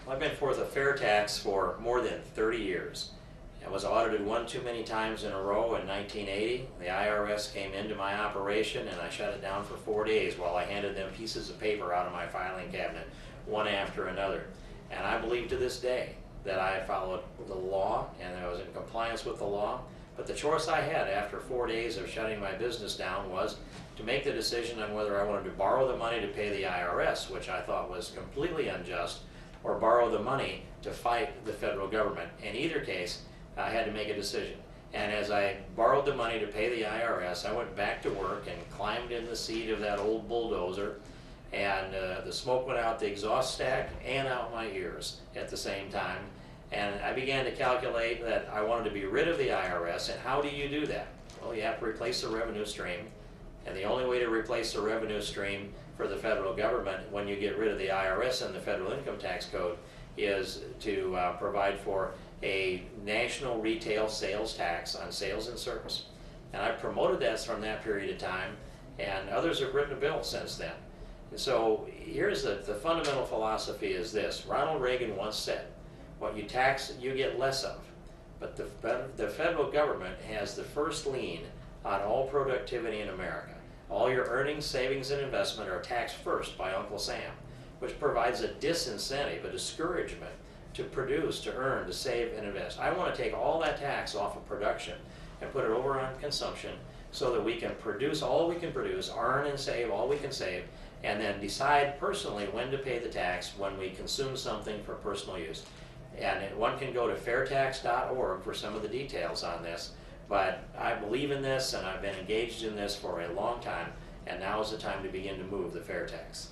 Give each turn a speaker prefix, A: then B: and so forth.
A: I've been for the FairTax for more than 30 years. I was audited one too many times in a row in 1980. The IRS came into my operation and I shut it down for 4 days while I handed them pieces of paper out of my filing cabinet, one after another. And I believe to this day that I followed the law and I was in compliance with the law. But the choice I had after 4 days of shutting my business down was to make the decision on whether I wanted to borrow the money to pay the IRS, which I thought was completely unjust, or borrow the money to fight the federal government. In either case, I had to make a decision. And as I borrowed the money to pay the IRS, I went back to work and climbed in the seat of that old bulldozer, and the smoke went out the exhaust stack and out my ears at the same time. And I began to calculate that I wanted to be rid of the IRS. And how do you do that? Well, you have to replace the revenue stream. And the only way to replace the revenue stream for the federal government when you get rid of the IRS and the federal income tax code is to provide for a national retail sales tax on sales and service. And I promoted that from that period of time, and others have written a bill since then. And so here's the fundamental philosophy is this. Ronald Reagan once said, what you tax, you get less of. But the federal government has the first lien on all productivity in America. All your earnings, savings, and investment are taxed first by Uncle Sam, which provides a disincentive, a discouragement to produce, to earn, to save, and invest. I want to take all that tax off of production and put it over on consumption so that we can produce all we can produce, earn and save all we can save, and then decide personally when to pay the tax when we consume something for personal use. And one can go to fairtax.org for some of the details on this. But I believe in this, and I've been engaged in this for a long time, and now is the time to begin to move the FairTax.